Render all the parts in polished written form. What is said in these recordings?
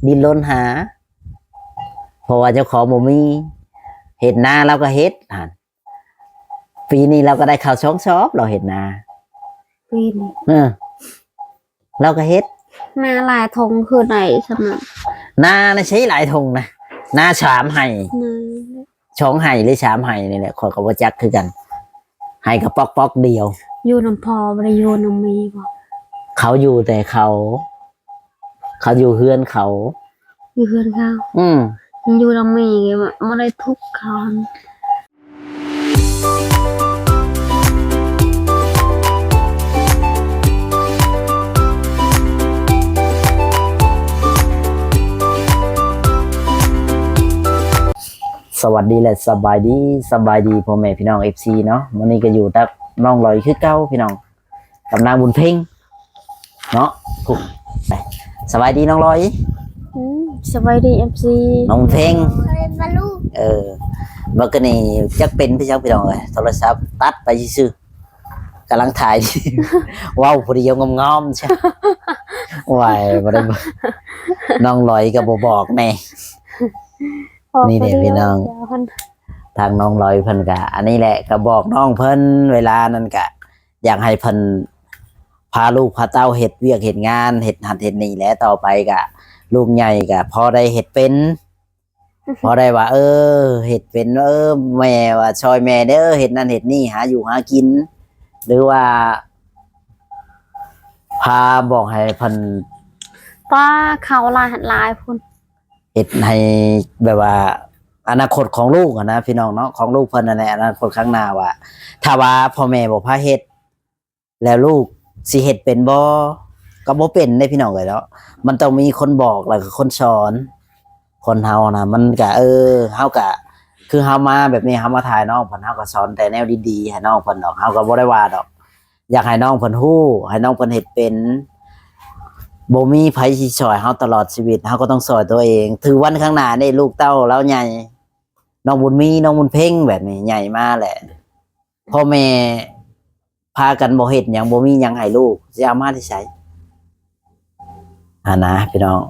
ดิ้นรนหาเพราะว่าเจ้าของบ่มีเห็ดนาเราก็เฮ็ดปีนี้เราก็ได้ข้าวช่องชอบเราเห็ดนา ปีนี้ เราก็เฮ็ด นาลายทงคือไหนสำหรับ นานะใช้หลายทงนะนาชามไห้ นา ช่องไห้หรือชามไห้นี่แหละขอยก็บ่จักคือกันไห้กับปอกเดียว อยู่น้ำพอบ่ได้อยู่น้ำมีบ่ เขาอยู่แต่เขาอยู่เฮือนเขา อยู่เพื่อนเขา อยู่น้ำมีบ่ได้ทุกข์เขา สวัสดีและสบายดีพ่อแม่พี่น้อง FC เนาะวันนี้ก็อยู่กับน้องลอยคือเก้าพี่น้องกับนางบุญเพ่งเนาะไปสบายดีน้องลอย สบายดี FC น้องบุญเพ่ง มาลูก เมื่อกี้นี่จักเป็นพี่น้องเลยโทรศัพท์ตัดไปซื่อกำลังถ่าย ว้าวพอดีงงอมๆใช่วายบ่ได้น้องลอยก็บ่บอกแน่นี่เด็กพี่น้องทางน้องลอยเพิ่นกะอันนี้แหละก็บอกน้องเพิ่นเวลานั้นกะอยากให้เพิ่นพาลูกพาเต้าเฮ็ดเวียกเฮ็ดงานเฮ็ดหัดเฮ็ดนี่แหละต่อไปกะลูกใหญ่กะพอได้เฮ็ดเป็นพอได้ว่าเฮ็ดเป็นแม่ว่าช่วยแม่เด้อเฮ็ดนั่นเฮ็ดนี่หาอยู่หากินหรือว่าพาบอกให้เพิ่น ป้าเขาลายพุ่น เฮ็ดให้แบบว่าอนาคตของลูกนะพี่น้องเนาะของลูกเพิ่นนั่นแหละอนาคตข้างหน้าว่าถ้าว่าพ่อแม่บ่พาเฮ็ดแล้วลูกสิเฮ็ดเป็นบ่ก็บ่เป็นได้พี่น้องเอ้ยเนาะมันต้องมีคนบอกแล้วก็คนสอนคนเฮานะมันก็เฮาก็คือเฮามาแบบนี้เฮามาถ่ายน้องเพิ่นเฮาก็สอนแต่แนวดีๆให้น้องเพิ่นดอกเฮาก็บ่ได้ว่าดอกอยากให้น้องเพิ่นฮู้ให้น้องเพิ่นเฮ็ดเป็นบ่มีไผสิช่วยเฮาตลอดชีวิตเฮาก็ต้องช่วยตัวเองถือวันข้างหน้าได้ลูกเต้าแล้วใหญ่น้องบุญมีน้องบุญเพ่งแบบนี้ใหญ่มาแหละพ่อแม่พากันบ่เฮ็ดหยังบ่มีหยังให้ลูกสิเอามาที่ไสนะพี่น้อง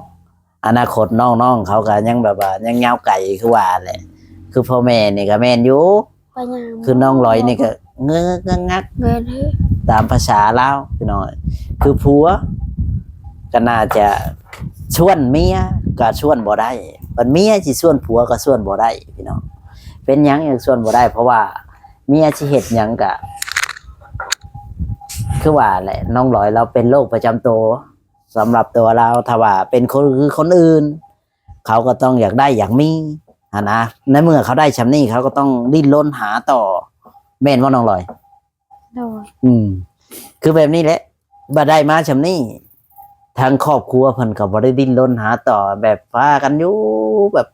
อนาคตน้องๆเขาก็ยังแบบว่ายังยาวไกลคือว่าแหละคือพ่อแม่นี่ก็แม่นอยู่คือน้องลอยนี่ก็เงื้องักตามภาษาลาวพี่น้องคือผัวก็น่าจะชวนเมียก็ชวนบ่ได้มันเมียสิชวนผัวก็ชวนบ่ได้พี่น้องเป็นหยังชวนบ่ได้เพราะว่าเมียสิเฮ็ดหยังก็คือว่าแหละน้องลอยเราเป็นโรคประจำตัวสำหรับตัวเราถ้าว่าเป็นคนคือคนอื่นเขาก็ต้องอยากได้อยากมีนะในเมื่อเขาได้ชำนี้เขาก็ต้องดิ้นรนหาต่อแม่นว่าน้องลอยคือแบบนี้แหละบ่ได้มาชำนี้ทางครอบครัวเพิ่นก็บ่ได้ดิ้นรนหาต่อแบบฟ้ากันอยู่แบบ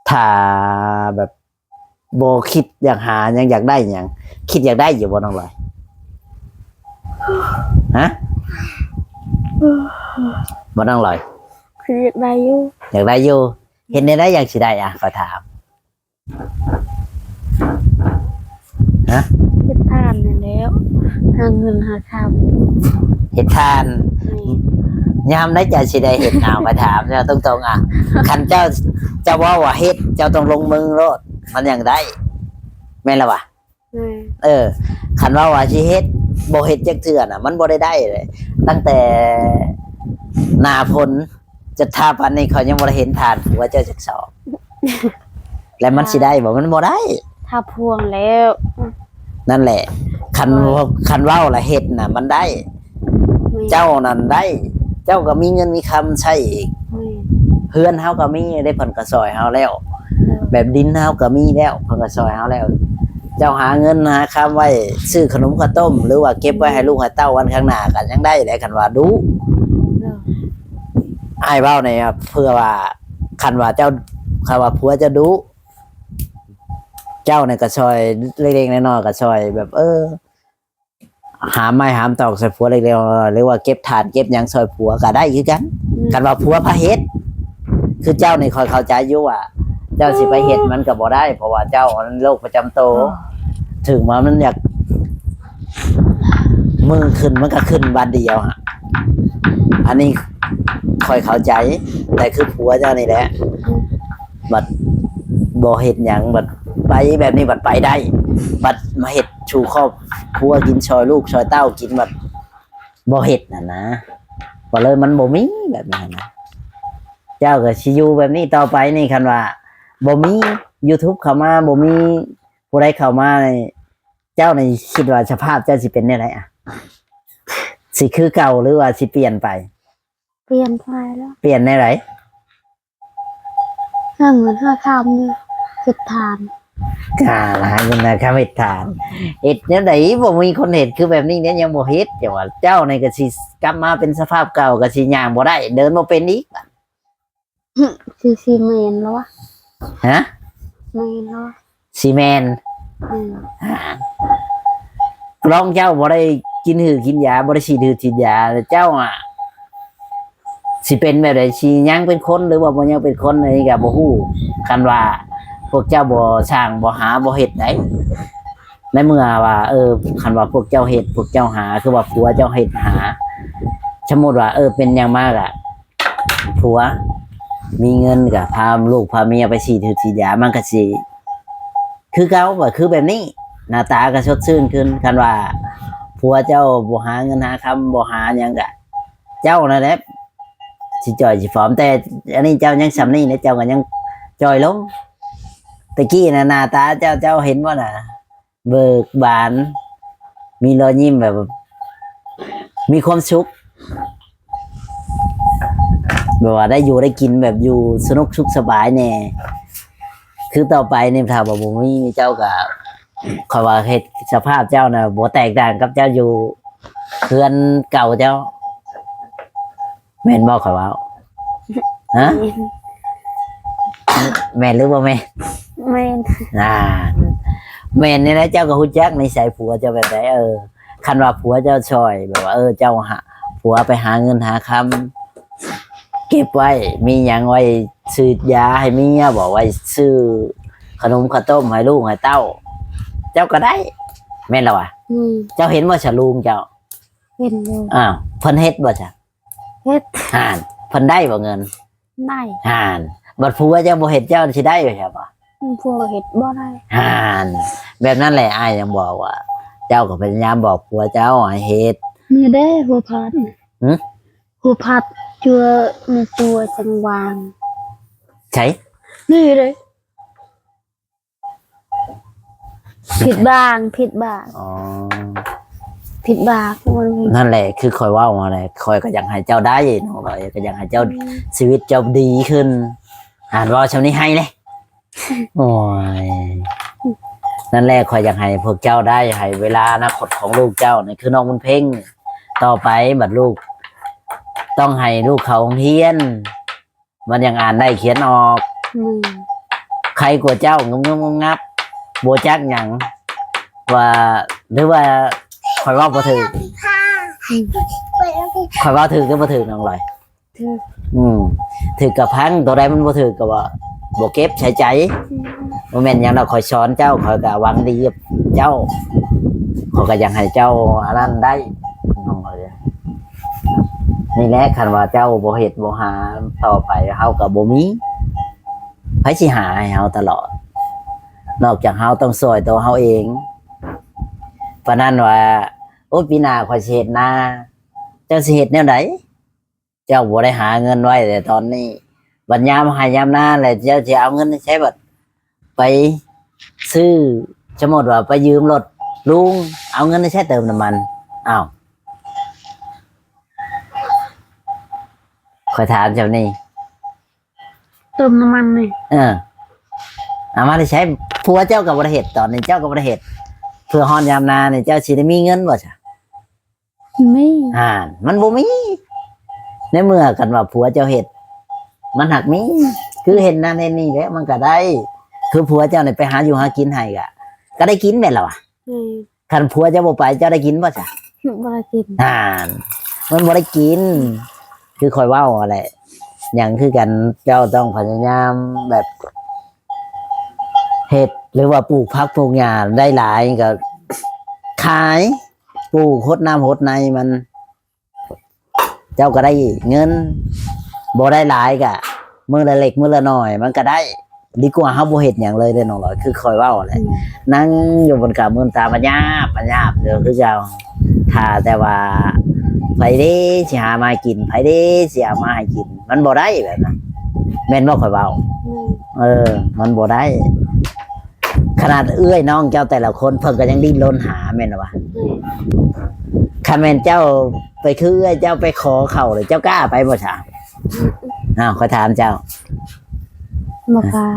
ถ้าแบบบ่คิดอยากหายังอยากได้หยังคิดอยากได้อยู่บ่น้องลอยฮะบ่น้องลอยคืออยากได้อยู่เห็นได้อยากสิได้ขอถามฮะเฮ็ดทานนั่นแล้วหาเงินหาข้าว เฮ็ดทานยามได้จะสิได้เฮ็ดขอถามเจ้าตรงๆคันเจ้าว่าเฮ็ดเจ้าต้องลงมือโลดมันยังได้แม่นล่ะวะคันว่าสิเฮ็ดบ่เฮ็ดจักเทื่อน่ะมันบ่ได้เลยตั้งแต่หน้าฝนจะทาปานนี้เขายังบ่ได้เห็นทานผัวเจ้าจักสอบแล้วมันสิได้บ่มันบ่ได้ถ้าพวงแล้ว นั่นแหละคันเว้าละเฮ็ดน่ะมันได้เจ้านั่นได้เจ้าก็มีเงินมีคำใช้อีกเพื่อนเฮาก็มีได้เพิ่นก็ซอยเฮาแล้วแบบดินเฮาก็มีแล้วเพิ่นก็ซอยเฮาแล้วเจ้าหาเงินหาคำไว้ซื้อขนมข้าวต้มหรือว่าเก็บไว้ให้ลูกให้เต้าวันข้างหน้ากันยังได้แหละคันว่าดูอ้ายเว้าเนี่ยเพื่อว่าคันว่าเจ้าคันว่าผัวจะดูเจ้าเนี่ยก็ซอยเล็กๆน้อยๆก็ซอยแบบหาไม้หามตอกใส่ผัวเล็กๆหรือว่าเก็บถ่านเก็บหยังซอยผัวก็ได้คือกันคันว่าผัวพาเฮ็ดคือเจ้านี่คอยเข้าใจอยู่ว่าเจ้าสิไปเฮ็ดมันก็บ่ได้เพราะว่าเจ้ามันโรคประจำตัวถึงว่ามันอยากมือขึ้นมันก็ขึ้นบาดเดียวฮะอันนี้ คอยเข้าใจแต่คือผัวเจ้านี่แหละบัดบ่เฮ็ดหยังบัดไปแบบนี้บัดไปได้บัดมาเฮ็ดชูครอบครัวกินชอยลูกชอยเต้ากินบัดบ่เฮ็ดน่ะนะบ่เลยมันบ่มีแบบนั้นนะเจ้าก็สิอยู่แบบนี้ต่อไปนี่คันว่าบ่มี YouTube เข้ามาบ่มีผู้ใดเข้ามานี่เจ้านี่คิดว่าสภาพเจ้าสิเป็นจังไดอ่ะสิคือเก่าหรือว่าสิเปลี่ยนไป เปลี่ยนไปแล้ว เปลี่ยนในไหน ห้าเงินห้าคำเนี่ยเก็บทาน หาเงินนะครับเฮ็ดทานเฮ็ดแนวใดบ่มีคนเฮ็ดคือแบบนี้เนี่ยยังบ่เฮ็ดจังว่าเจ้านี่ก็สิกลับมาเป็นสภาพเก่าก็สิย่างบ่ได้ เดินบ่เป็นอีก คือซีเมนต์แล้ววะ ฮะ เมนต์แล้ววะ ซีเมนต์ อืม รองเจ้าบ่ได้กินหือกินยาบ่ได้ฉีดหือฉีดยาแล้วเจ้าอ่ะสิเป็นแบบใดสิยังเป็นคนหรือว่าบ่ยังเป็นคนนี่ก็บ่ฮู้คันว่าพวกเจ้าบ่สร้างบ่หาบ่เฮ็ดได้ในเมื่อว่าคันว่าพวกเจ้าเฮ็ดพวกเจ้าหาคือว่าผัวเจ้าเฮ็ดหาสมมุติว่าเป็นหยังมากอ่ะผัวมีเงินก็พาลูกพาเมียไปฉีดหือฉีดยามันก็สิคือเก่าก็คือแบบนี้หน้าตาก็สดชื่นขึ้นคันว่าผัวเจ้าบ่หาเงินหาคำบ่หาหยังก็เจ้านั่นแหละสิจ่อยสิฟอมแต่อันนี้เจ้ายังสำนี่นะเจ้าก็ยังจ่อยลงตะกี้น่ะหน้าตาเจ้าเห็นบ่น่ะเบิกบานมีรอยยิ้มแบบ มีความสุขแบบว่าได้อยู่ได้กินแบบอยู่สนุกสุขสบายแน่คือต่อไปในถ้าว่าบ่มีเจ้าก็ขอยว่าเฮ็ดสภาพเจ้าน่ะบ่แตกต่างกับเจ้าอยู่เพื่อนเก่าเจ้าแม่นบ่ขอยว่าฮะแม่นหรือบ่แม่น เมนต์ แม่นนี่นะเจ้าก็ฮู้จักนิสัยผัวเจ้าแบบไหนคันว่าผัวเจ้าช่อยแบบว่าเจ้าผัวไปหาเงินหาคำเก็บไว้มีหยังไว้ซื้อยาให้เมียบอกไว้ซื้อขนมข้าวต้มให้ลูกให้เต้า เจ้าก็ได้ แม่นแล้วอ่ะ อืม เจ้าเห็นว่าฉลุงเจ้า เป็นเลย อ้าวเพิ่นเฮ็ดบ่จ้ะ เฮ็ด ห่านเพิ่นได้บ่เงิน ได้ ห่านบัดผัวเจ้าบ่เฮ็ดเจ้าสิได้บ่ใช่ปะ พวกเฮ็ดบ่ได้ ห่านแบบนั้นแหละอ้ายยังบอกว่า เจ้าก็พยายามบอกผัวเจ้าให้เฮ็ด นี่เด้หัวพัด หึ หัวพัดจัวมีตัวจังหวาง ใช่ นี่เลยผิดบ้างผิดบ้าง อ๋อ ผิดบ้างมันมี นั่นแหละคือคอยเว่ามาเลยคอยก็อยากให้เจ้าได้น้องลอยก็อยากให้เจ้าชีวิตเจ้าดีขึ้นอ่านเว่าชาวนี้ให้เลยโอ้ยนั่นแหละคอยอยากให้พวกเจ้าได้ให้เวลาอนาคตของลูกเจ้านี่คือน้องบุญเพ่งต่อไปบัดลูก ต้องให้ลูกเขาโรงเรียน มันยังอ่านได้เขียนออก มือ ใครกลัวเจ้างงงงับโบจักหยังว่าหรือว่าคอยเว่าบ่ถือคอยเว่าถือก็บ่ถือน้องลอย เธอ ถือกับพังตัวใดมันบ่ถือกับว่าบ่เก็บใช้ใจบ่แม่นหยังเราคอยสอนเจ้าคอยก็หวังดีกับเจ้าขอยก็อยากให้เจ้าอันนั้นได้น้องเอ้ยนี่แหละคันว่าเจ้าบ่เฮ็ดบ่หาต่อไปเฮาก็บ่มีไผสิหาให้เฮาตลอด นอกจากเฮาต้องช่วยตัวเฮาเองเพราะนั้นว่าโอ้ปีหน้าข่อยสิเฮ็ดนาเจ้าสิเฮ็ดแนวใด เจ้าบ่ได้หาเงินไว้แต่ตอนนี้บัดยามหายามหน้าแล้วเจ้าจะเอาเงินใช้บัดไปซื้อสมมติว่าไปยืมรถลุงเอาเงินใช้เติมน้ำมันอ้าวคอยถามเจ้านี่ เติมน้ำมันนี่ เอามาได้ใช้ผัวเจ้ากับบ่ได้เฮ็ดตอนนี้เจ้ากับบ่ได้เฮ็ดเพื่อฮอนยามนาเนี่ยเจ้าสิได้มีเงินบ่จ้ะ ไม่ มันบ่มีในเมื่อกันว่าผัวเจ้าเฮ็ดมันหักมีคือเห็นนั่นเห็นนี่แหละมันก็ได้ คือผัวเจ้าเนี่ยไปหาอยู่หากินให้ก็ได้กินแม่นล่ะวะ ไม่ คันผัวเจ้าบ่ไปเจ้าได้กินบ่จ้ะ บ่ได้กิน มันบ่ได้กิน คือคอยเว้าอะไรอย่างคือกันเจ้าต้องพยายามแบบเฮ็ดหรือว่าปลูกผักปลูกหญ้าได้หลายก็ขายปลูกโคดน้ำโคดในมัน เจ้าก็ได้เงิน บ่ได้หลายกะมื้อละเล็กมื้อละน้อยมันก็ได้ดีกว่าเฮาบ่เฮ็ดหยังเลยเด้อน้องหลอยคือคอยเว้าแหละนั่งอยู่บนกะมือตามันยาบเด้อคือเจ้าถ้าแต่ว่าไผเด้สิหามากินไผเด้สิเอามาให้กินมันบ่ได้แบบนั้นแม่นบ่คอยเว้ามันบ่ได้ขนาดเอื้อยน้องเจ้าแต่ละคนเพิ่นก็ยังดิ้นรนหาแม่นบ่คันแม่นเจ้าไปคือเอื้อยเจ้าไปขอเขาเลยเจ้ากล้าไปบ่ซ่ะขอถามเจ้าบ่กล้า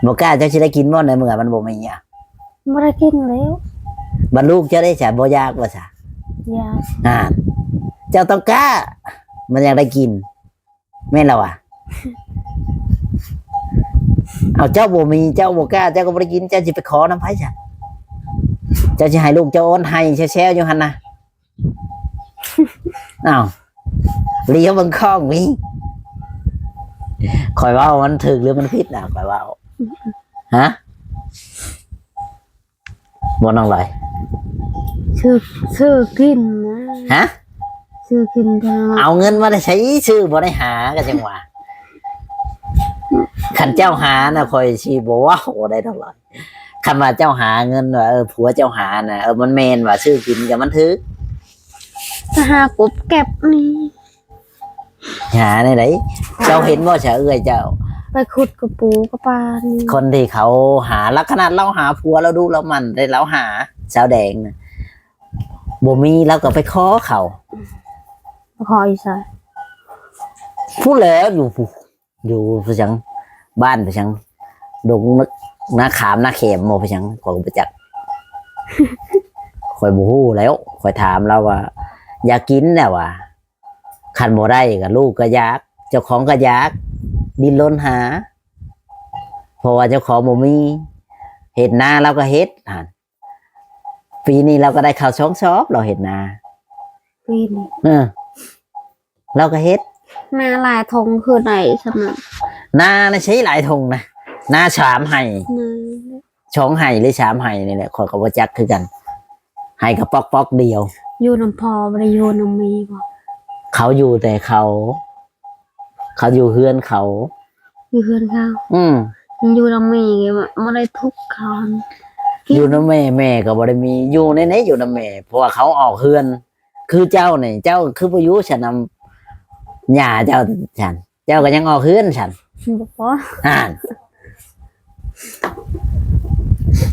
บ่กล้าเจ้าสิได้กินบ่ในเมื่อมันบ่มีอ่ะบ่ได้กินแล้วบรรลูกเจ้าได้จ้ะบ่ยากว่าซ่ะยากเจ้าต้องกล้ามันอยากได้กินแม่นแล้วอ่ะเอาเจ้าบ่มีเจ้าบ่กล้าเจ้าก็บ่ได้กินเจ้าสิไปขอน้ำไผจ้ะเจ้าสิให้ลูกเจ้าโอนให้แซ่ๆอยู่หั่นน่ะอ้าวเลี้ยวเบิ่งคองมีข่อยเว้ามันถูกหรือมันผิดน่ะข่อยเว้าฮะบ่น้องหลอยซื้อกินนะฮะซื้อกินเอาเงินมาได้ใช้ซื้อบ่ได้หาก็จังว่าคันเจ้าหาน่ะข่อยสิบ่ว่าบ่ได้ดอกหลอยคันว่าเจ้าหาเงินว่าผัวเจ้าหาน่ะมันแม่นว่าซื้อกินก็มันถูกหากบเก็บนี่หาในไหนเจ้าเห็นว่าเฉเอื้อยเจ้าไปขุดกระปูกระปานี่คนที่เขาหาลักขนาดเราหาผัวเราดูเรามันได้เราหาสาวแดงนะบ่มีเราก็ไปขอเขาขออีสานพูดแล้วอยู่พจังบ้านพจังดงนาขามนาเข็มโมพจังขอยไปจักคอยบูฮู้แล้วคอยถามเราว่าอยากกินเนี่ยว่ะคันบ่ได้กับลูกก็ยากเจ้าของก็ยากดิ้นรนหาเพราะว่าเจ้าของบ่มีเฮ็ดนาเราก็เฮ็ดปีนี้เราก็ได้ข้าวช่องชอบเราเฮ็ดนาปีนี้เราก็เฮ็ดนาหลายทงคือไหนสำหรับนาใช้หลายทงนะนาชามไห้ช่องไห้หรือชามไห้นี่แหละขอยก็บ่จักคือกันไห้กับป๊อกเดียวอยู่น้ำพอบ่ได้อยู่น้ำมีบ่เขาอยู่แต่เขาอยู่เฮือนเขาอยู่เฮือนเขาอยู่น้ำมีไม่ได้ทุกข์เขาอยู่น้ำแม่ก็บ่ได้มีอยู่ในไหนอยู่น้ำแม่เพราะว่าเขาออกเฮือนคือเจ้าเนี่ยเจ้าคือประยุฉันนำหญ้าเจ้าฉันเจ้าก็ยังออกเฮือนฉัน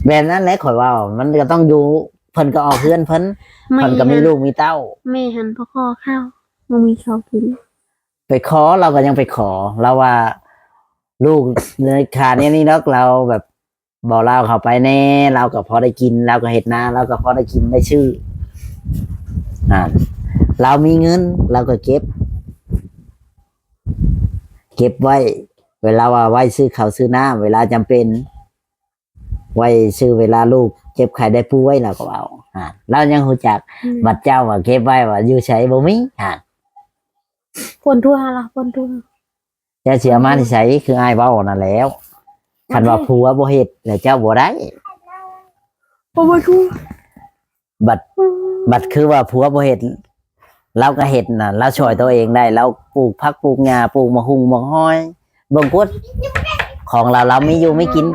แบบนั้นแหละข่อยว่ามันก็ต้องอยู่เพิ่นก็ออกเฮือนเพิ่นก็มีลูกมีเต้าแม่หันพ่อขอข้าวมันมีข้าวกินไปขอเราก็ยังไปขอเราว่าลูกในขานี่แล้วเราแบบบอกเราเข้าไปแน่เราก็พอได้กินเราก็เห็ดนาเราก็พอได้กินได้ชื่อเรามีเงินเราก็เก็บไว้เวลาว่าไว้ซื้อข้าวซื้อน้ำเวลาจำเป็นไว้ซื้อเวลาลูกเจ็บไข้ได้ป่วยเราก็เอาเรายังรู้จักบัตรเจ้าว่าเก็บไว้ว่าอยู่ใช้บ่มีปนทั่วละปนทั่วเจ้าเสียมาที่ใช้คืออ้ายเว้านั่นแล้วคันว่าผัวบ่เฮ็ดแล้วเจ้าบ่ได้บ่ทั่วบัตรคือว่าผัวบ่เฮ็ดเราก็เฮ็ดน่ะเราช่วยตัวเองได้เราปลูกผักปลูกหญ้าปลูกมะฮุ่งมะฮ้อยเบิ่งกดของเรามีอยู่ไม่กิน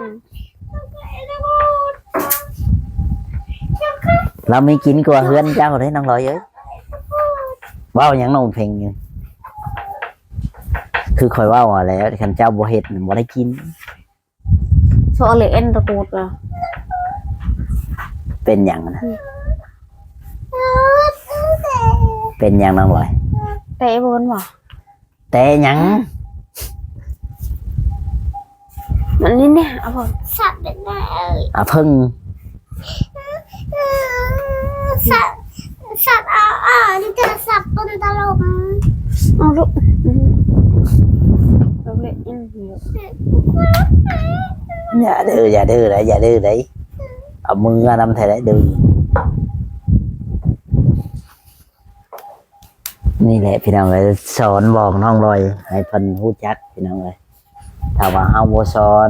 เราไม่กินกว่าเฮือนเจ้าได้น้องลอยเอ้ยว้าวยังน้องเพลงอยู่คือคอยว่าว่าแล้วคันเจ้าบ่เฮ็ดบ่ได้กินโซเลเอ็นตะกูดอ่ะเป็นหยังนะเป็นหยังน้องลอยเตะบนบ่เตะหยังมันนี่เนี่ยเอาบ่สับเป็นได้พึ่งสับนี่จะสับต้นตะลมเอาลูกเราเล่นอย่าดื้อเลยเอามือนำไทยได้ดื้อนี่แหละพี่น้องเลยสอนบอกน้องลอยให้เพิ่นรู้จักพี่น้องเลยถ้าว่าเฮาบ่สอน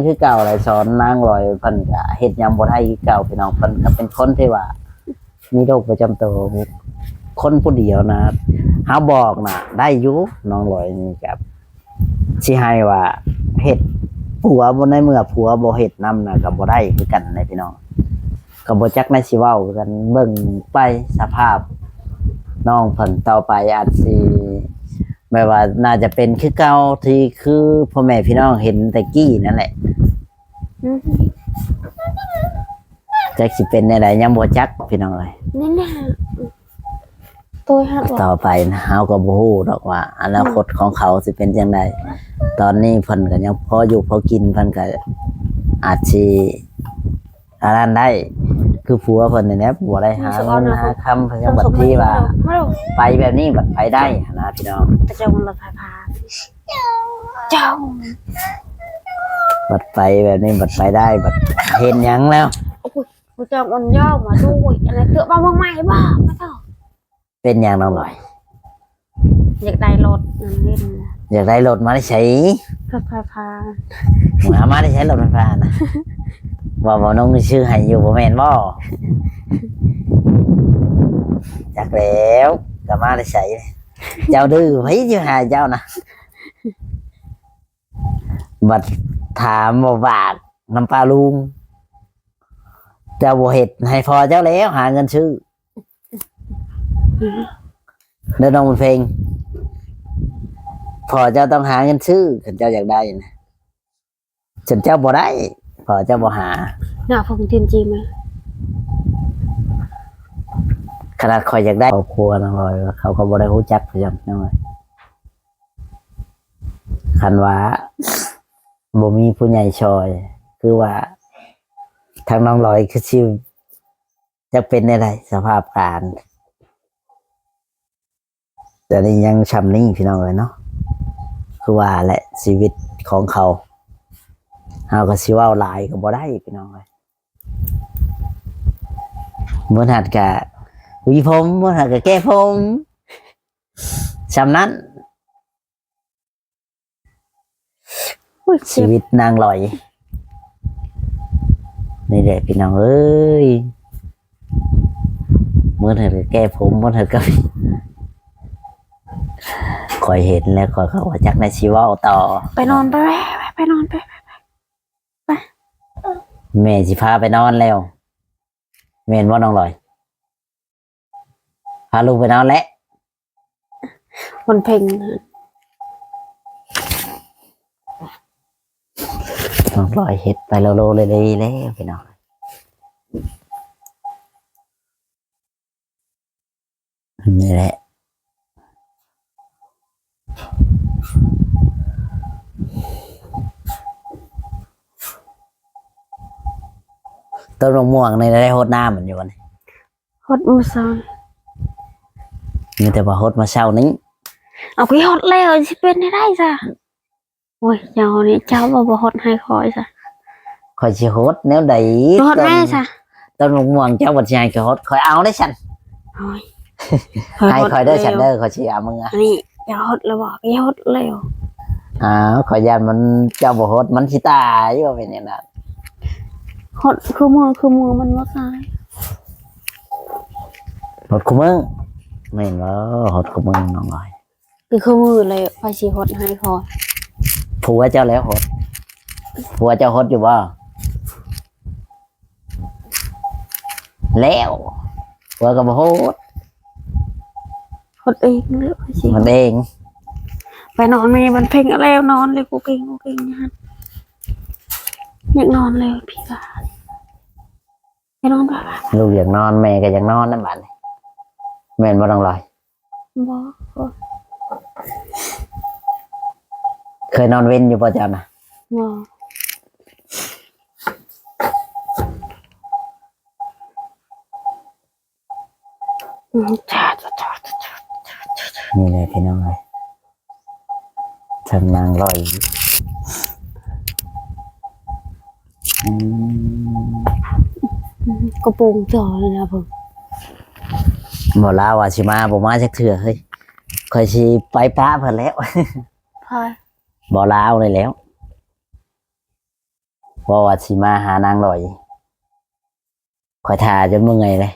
คือเก่าเลยสอนนางลอยเพิ่นก็เฮ็ดยามบ่ได้คือเก่าพี่น้องเพิ่นก็เป็นคนที่ว่ามีโรคประจำตัว คนผู้เดียวนะเฮาบอกนะได้อยู่น้องลอยนี่ครับสิให้ว่าเฮ็ดผัวบ่ในเมื่อผัวบ่เฮ็ดนำนะก็บ่ได้คือกันนะพี่น้องก็บ่จักในสิเว้ากันเบิ่งไปสภาพน้องเพิ่นต่อไปอาจสิแบบว่าน่าจะเป็นคือเก่าที่คือพ่อแม่พี่น้องเห็นแต่กี้นั่นแหละ อืม จักสิเป็นในใดยังบ่จักพี่น้องเอ้ย นี่นะตัวฮะบอก ต่อไปนะเฮาก็บ่ฮู้ดอกว่าอนาคตของเขาสิเป็นจังไดตอนนี้เพิ่นก็ยังพออยู่พอกินเพิ่นก็อาจสิอานั้นได้ คือผัวเพิ่นนี่แหละบ่ได้หาเงินหาคำเพิ่นก็บัดที่ว่า ไม่รู้ ไปแบบนี้บัดไปได้นะพี่น้อง แต่เจ้ามันราคาพาเจ้า บัดไปแบบนี้บัดไปได้บัดเห็นหยังแล้ว กูจะมันย่อมาด้วยอะไรเตือนบ้างไหมบ้าไม่ต้อง เป็นหยังน้องลอย อยากได้รถนั่นเล่น อยากได้รถมาได้ใช้ ราคาพา หามาได้ใช้รถไฟฟ้านะว่าบ่น้องชื่อให้อยู่บ่แม่นบ่จักแล้วก็มาได้ใช้เจ้าดื้อไผสิหาเจ้านะบัดถามบ่บากน้ำปลาลุงเจ้าบ่เฮ็ดให้พอเจ้าแล้วหาเงินซื้อเดินน้องบุญเพลงพอเจ้าต้องหาเงินซื้อคันเจ้าอยากได้นะฉันเจ้าบ่ได้พอเจ้าบ่หา หน้าผมเทียนจีไหม ขนาดคอยอยากได้ครอบครัวน้องลอยเขาก็บ่ได้รู้จักพยายามน้องลอยคันว่าบ่มีผู้ใหญ่ช่วยคือว่าทางน้องลอยคือชิวจะเป็นอะไรสภาพการแต่นี่ยังชำนี่พี่น้องเลยเนาะคือว่าแหละชีวิตของเขาเราก็สิเว้าหลายก็บ่ได้พี่น้องเลยบ่หัดกะหวีผมบ่หัดกะแก้ผมชำนั้น อุ้ยเจ็ ชี บ วิตนางลอยนี่แหละพี่น้องเอ้ยเมื่อเธอแก้ผมเมื่อเธอก็คอยเห็นแล้วคอยเขาว่าจักในชีวาต่อ ไปนอนไปไปนอนไป แม่สิพาไปนอนแล้วแม่นว่าน้องลอยพาลูกไปนอนแล้ว คนเพ่ง น้องลอยเฮ็ดไปโลเลยแล้วพี่น้องนี่แหละต้นมะม่วงในได้โหดน้ำมันอยู่วันนี้ ฮดมือซ้อน มีแต่ว่าโหดมาเช้านี้ เอาไปฮดแล้วสิเป็นได้จ้ะโอ้ยเจ้านี่เจ้าบ่ฮดให้คอยจ้ะ คอยสิโหดแนวใด ฮดแม่จ้ะ ต้นมะม่วงเจ้าบัดสิให้คอยโหดคอยเอาได้ฉัน โอ้ย ให้คอยเด้อฉันเด้อคอยสิเอามึงอ่ะ อันนี้อย่าฮดแล้วบอกอย่าฮดแล้ว คอยยานมันเจ้าบ่โหดมันสิตายว่าเป็นอย่างนั้น ฮดคือมือมันบ่ตาย โหดคุมึงไม่เห็นว่าโหดคุมึงน้องลอย คือมือเลยไปสิฮดให้คอย ผัวเจ้าแล้วโหดผัวเจ้าโหดอยู่บ่แล้วผัวก็บ่โหด ฮดเองเลยไปสิ มันเอง ไปนอนแม่มันเพ่งแล้วนอนเลยกูเก่งนะอยากนอนเลยพี่กาไปนอนไป ลูกอยากนอนแม่ก็อยากนอนนั่นบัดนี้แม่นบ่น้องลอย บ่ เคยนอนเว้นอยู่บ่เจ้านะ บ่จ้า นี่เลยพี่น้องเลยทางนางลอยอืม กระโปรงจ่อเลยนะผม บ่ลาว่าสิมาบ่มาจักเทื่อเฮ้ยคอยสิไปป้าเพิ่นแล้ว พาย บ่ลาวเลยแล้วเพราะว่าสิมาหานางลอยคอยท่าจนเมื่อยเลย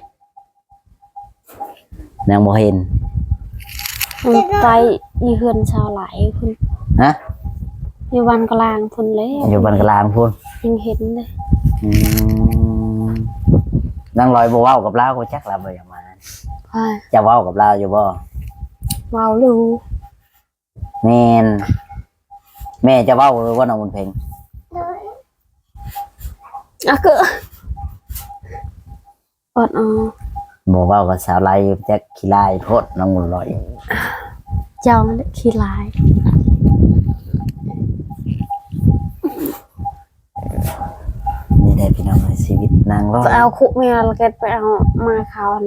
นางบ่เห็น มันไปอีเฮือนชาวไหลพุ่น ฮะ อยู่วันกลางพุ่นเลย อยู่บ้านกลางพุ่น ยังเห็นเลย อืมนางลอยบ่เว้ากับเราก็จักเราบ่อยากมา ใช่ จะเว้ากับเราอยู่บ่ เว้าลู แม่นแม่จะเว้าหรือว่าน้องบุญเพ็ง อ่ะก็อดอ๋อ บ่เว้ากับสาวไรจักขี้ลายโพดน้องบุญลอย เจ้าขี้ลาย นี่ได้พี่น้องในชีวิตนางรอด ไปเอาคุเมียแล้วก็ไปเอามาเขาอัน